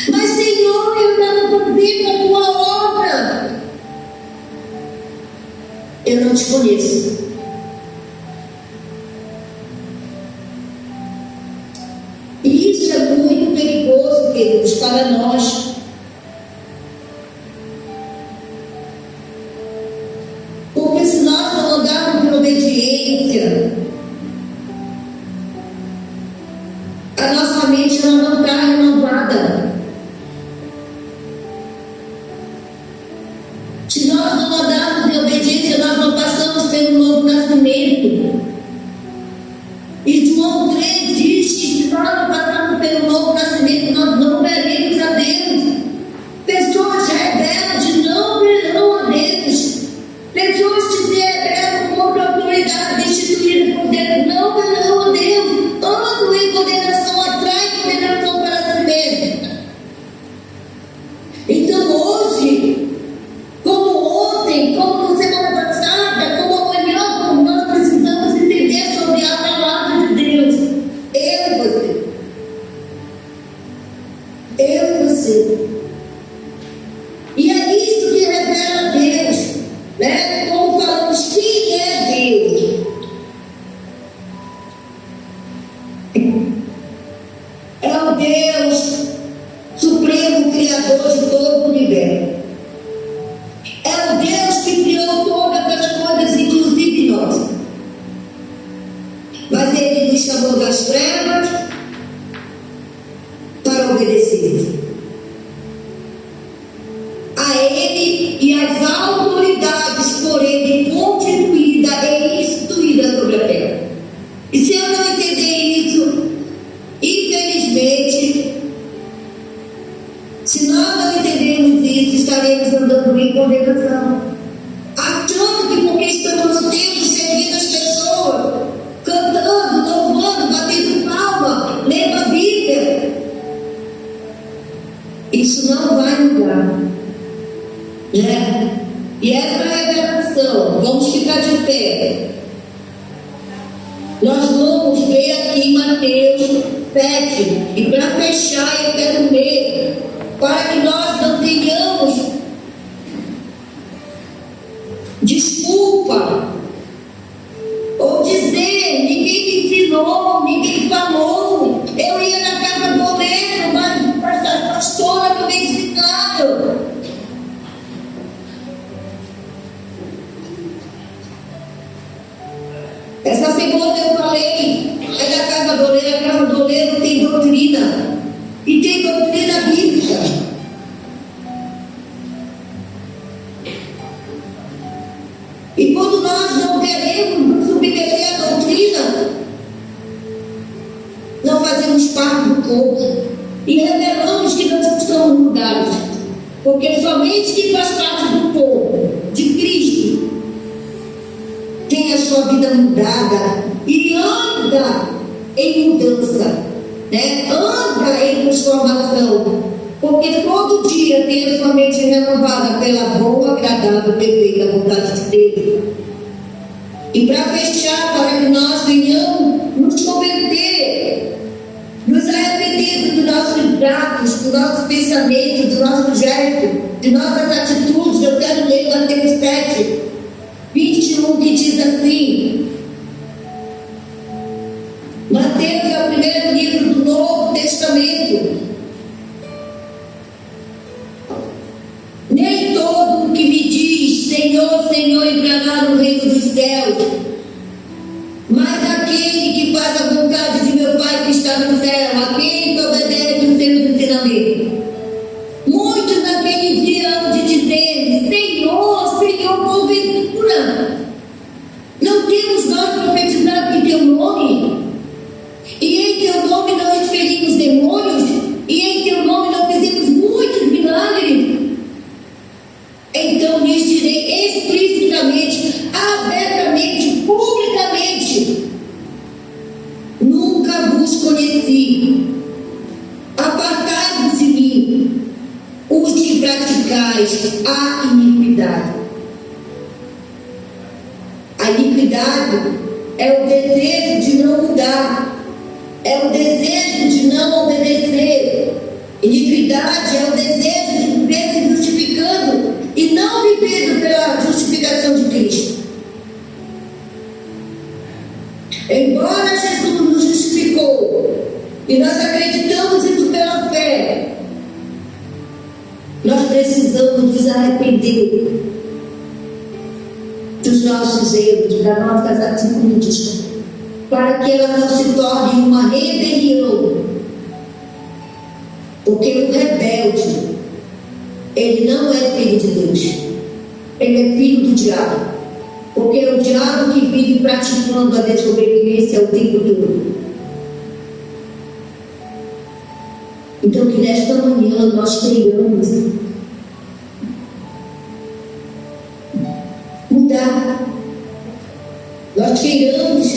Mas Senhor, eu estava fazendo a tua obra. Eu não te conheço. E isso é muito perigoso, queridos, para nós. Porque se nós não andarmos por obediência, a nossa mente ela não está renovada. Se nós não andarmos em obediência, nós não passamos pelo novo nascimento. E João 3 diz que se nós não passarmos pelo novo nascimento, nós não veremos a Deus. Pessoas rebeldes não verão a Deus. Pessoas que se rebelam contra a autoridade instituída por Deus não verão a Deus. Ando em condenação, atrai condenação para si mesmo. Então hoje, como ontem, como semana passada, como amanhã, como nós precisamos entender sobre a palavra de Deus. Eu e você. E é isso que revela Deus, né? Como falamos, quem é Deus? É o Deus Supremo, Criador de todo o universo. É o Deus que criou todas as coisas, inclusive nós. Mas Ele nos chamou das trevas para obedecer a Ele e às autoridades por Ele constituídas e instituídas sobre a terra. E se eu não entender isso, infelizmente, se nós não entendermos isso, estaremos andando em condenação, achando que porque estamos no tempo servindo as pessoas, cantando, louvando, batendo palma, lendo a Bíblia, isso não vai mudar, né? E essa revelação, vamos ficar de pé. Nós vamos ver aqui em Mateus 7, e para fechar eu quero ler, para que nós não tenhamos desculpa, ou dizer, ninguém me ensinou, ninguém falou, eu ia na casa do governo, mas a pastora não me ensinaram. Essa segunda eu falei, é da casa do oleiro, a casa do oleiro tem doutrina, e tem doutrina bíblica. E quando nós não queremos nos submeter à doutrina, não fazemos parte do corpo e revelamos que nós estamos mudados, porque somente quem faz parte do corpo de Cristo tem a sua vida mudada e anda em mudança, né? Anda em transformação, porque todo dia tem a sua mente renovada pela boa, agradável, perfeita vontade de Deus. E para fechar, para que nós venhamos nos converter, nos arrepender dos nossos atos, dos nossos pensamentos, do nosso gesto, de nossas atitudes. Eu quero ler Mateus 7, 21, que diz assim. Mateus é o primeiro livro do Novo Testamento. Nem todo o que me diz Senhor, Senhor entrará no reino dos céus, mas aquele que faz a vontade de meu Pai que está no céu, aquele que obedece os seus ensinamentos. Muitos naquele dia hão de dizer: Senhor, Senhor, porventura não temos nós profetizado em teu nome? E em teu nome não expelimos demônios? E em teu nome não fizemos muitos milagres? Então lhes direi explicitamente, abertamente, publicamente: iniquidade é o desejo de não mudar, é o desejo de não obedecer. Iniquidade é o desejo de viver se justificando e não vivendo pela justificação de Cristo. Embora Jesus nos justificou e nós acreditamos isso pela fé, nós precisamos nos arrepender dos nossos erros, das nossas atitudes, para que ela não se torne uma rebelião. Porque o rebelde, ele não é filho de Deus, ele é filho do diabo. Porque é o diabo que vive praticando a desobediência o tempo todo. Então, que nesta manhã nós queiramos mudar, nós queiramos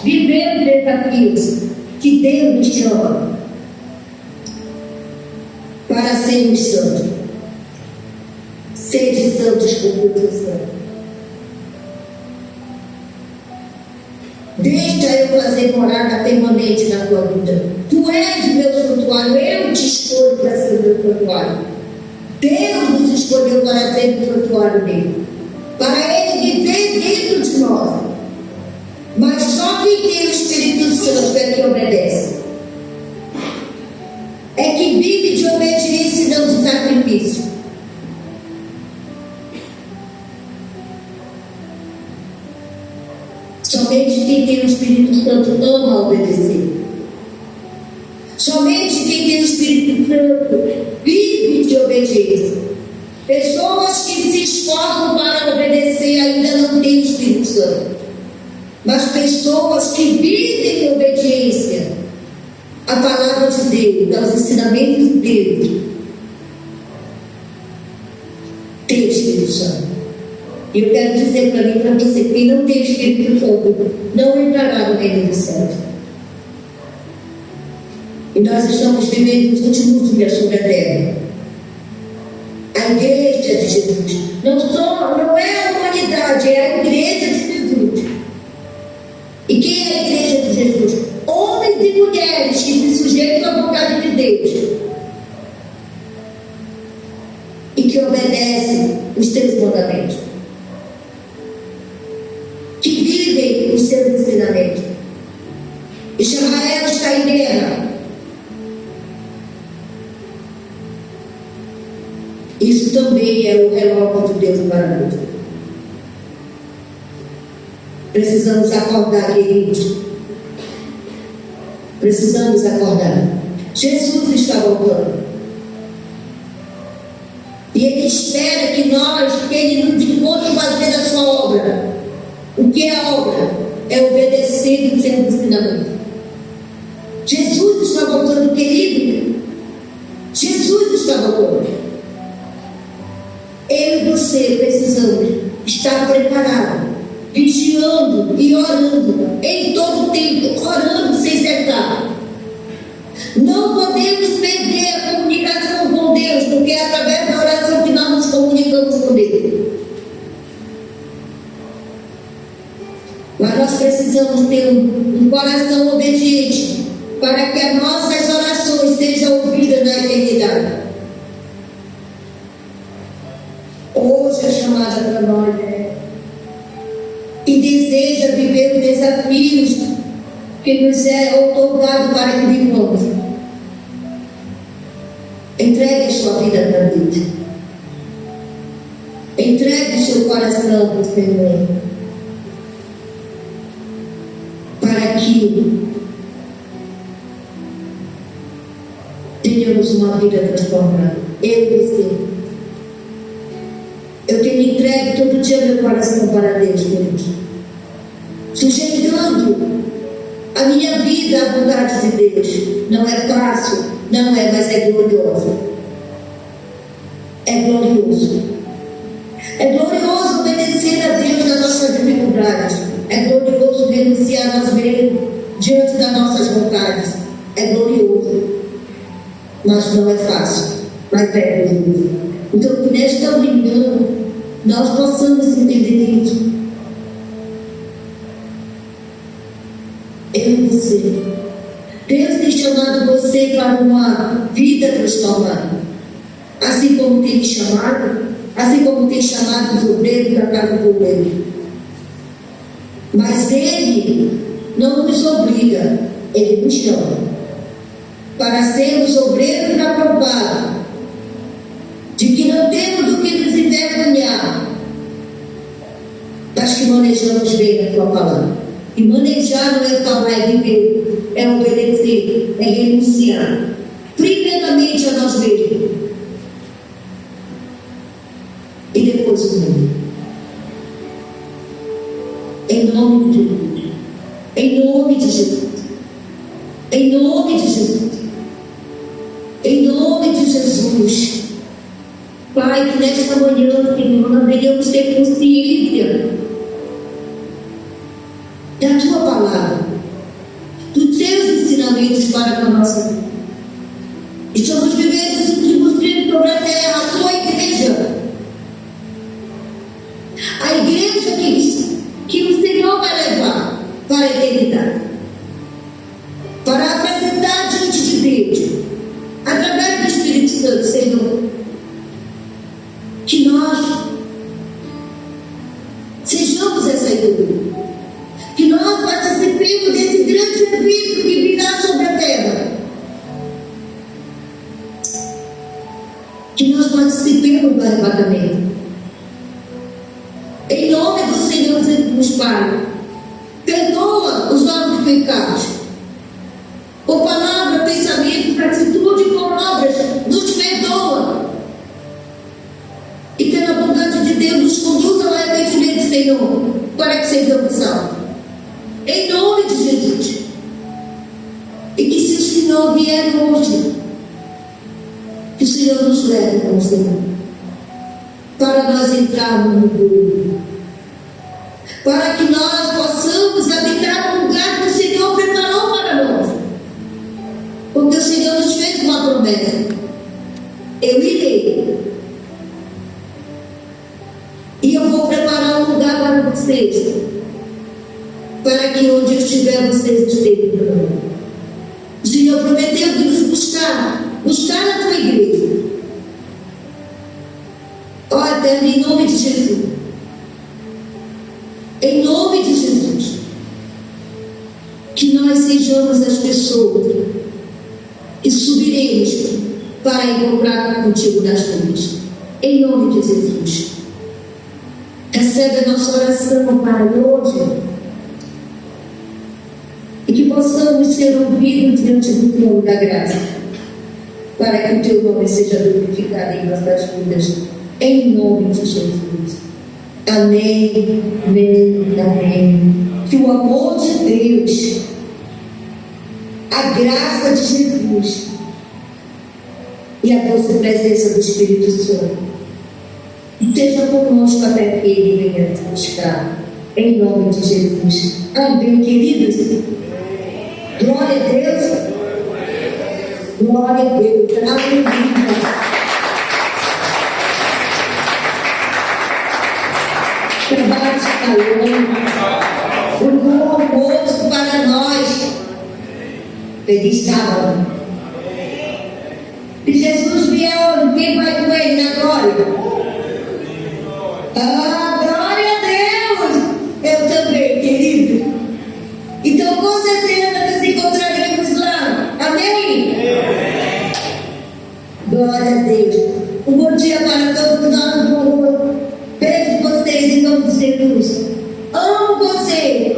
viver os desafios que Deus nos chama para sermos santos. Sede santos como eu sou santo. Deixa eu fazer morada permanente na tua vida. Tu és o meu santuário, eu te escolho para ser o meu santuário. Deus nos escolheu para ser o santuário dele, para ele viver dentro de nós. Mas só quem tem o Espírito Santo é que obedece, é que vive de obediência e não de sacrifício. Somente quem tem o Espírito Santo ama obedecer. Somente quem tem o Espírito Santo vive de obediência. Pessoas que se esforçam para obedecer ainda não têm o Espírito Santo. Mas pessoas que vivem em obediência à palavra de Deus, aos ensinamentos de Deus, têm o Espírito Santo. E eu quero dizer para mim, para você, quem não tem Espírito Santo não entrará no reino dos céus. E nós estamos vivendo os últimos dias sobre a terra. A igreja de Jesus não é a humanidade, é a igreja de Jesus. E quem é a igreja de Jesus? Homens e mulheres que se sujeitam à vontade de Deus e que obedecem os seus mandamentos, que vivem os seus ensinamentos. Israel está em guerra. Isso também é o relógio de Deus para nós. Precisamos acordar, queridos. Precisamos acordar. Jesus está voltando. E Ele espera que Ele nos encontre fazer a sua obra. O que é a obra? É obedecer os seus ensinamentos. Jesus está voltando, querido. Jesus está voltando. Eu e você precisamos estar preparados, vigiando e orando em todo o tempo, orando sem cessar. Não podemos perder a comunicação com Deus, porque é através da oração que nós nos comunicamos com Deus. Mas nós precisamos ter um coração obediente para que as nossas orações sejam ouvidas na eternidade. Hoje é chamada para nós, que deseja viver os desafios que nos é outorgado para que vivamos. Entregue a sua vida para Deus. Entregue o seu coração para o Senhor, para que tenhamos uma vida transformada. Eu e você. Eu tenho entregue todo dia meu coração para Deus, queridos, sujeitando a minha vida à vontade de Deus. Não é fácil, não é, mas é glorioso. É glorioso. É glorioso obedecer a Deus nas nossas dificuldades. É glorioso renunciar nós mesmos diante das nossas vontades. É glorioso, mas não é fácil, mas é glorioso. Então, que nesta manhã nós possamos entender isso. você. Deus tem chamado você para uma vida transformada. Assim como tem me chamado, assim como tem chamado os obreiros da casa do obreiro. Mas Ele não nos obriga, Ele nos chama para sermos obreiros aprovados, de que não temos o que nos envergonhar, mas que manejamos bem a tua palavra. E manejar não é falar, é viver, é obedecer, é renunciar primeiramente a nós mesmos e depois o mundo. Em nome de Jesus, em nome de Jesus, em nome de Jesus, em nome de Jesus. Pai, que nesta manhã, Senhor, nós venhamos ter consciência da tua palavra, dos teus ensinamentos para com a nossa vida. Estamos vivendo os últimos dias sobre a terra, a tua igreja. A igreja que o Senhor vai levar para a eternidade, para apresentar diante de Deus, através do Espírito Santo, Senhor, que nós sejamos essa igreja, que nós participemos desse grande serviço que virá sobre a terra, que nós participemos do arrebatamento. Em nome do Senhor Jesus, Pai, perdoa os nossos pecados, por palavra, pensamento, atitude, por obras, nos perdoa. E pela bondade de Deus, nos conduza ao arrependimento, Senhor, para que sejamos salvos. Em nome de Jesus. E que se o Senhor vier hoje, que o Senhor nos leve com o Senhor, para nós entrarmos no mundo, para que nós possamos habitar no lugar que o Senhor preparou para nós. Porque o Senhor nos fez uma promessa: eu irei, e eu vou preparar um lugar para vocês, para que onde eu estiver, vocês estejam também. O Senhor prometeu de nos buscar na tua igreja. Ó Eterno, em nome de Jesus, em nome de Jesus, que nós sejamos as pessoas que subiremos para encontrar contigo nas nuvens. Em nome de Jesus. Recebe a nossa oração, Pai, hoje, e que possamos ser ouvidos diante do trono da graça, para que o teu nome seja glorificado em nossas vidas, em nome de Jesus. Amém, amém, amém. Que o amor de Deus, a graça de Jesus e a doce presença do Espírito Santo esteja conosco até que Ele venha nos buscar, em nome de Jesus. Amém, queridos. Glória a Deus. Glória a Deus. Aleluia. O bom almoço para nós. Feliz sábado. Se Jesus vier, quem vai com Ele na glória? Ah, glória a Deus! Eu também, querido. Então, com certeza, nos encontraremos lá. Amém? Glória a Deus. Um bom dia para todos nós. Beijo vocês em nome de Jesus. Amo vocês.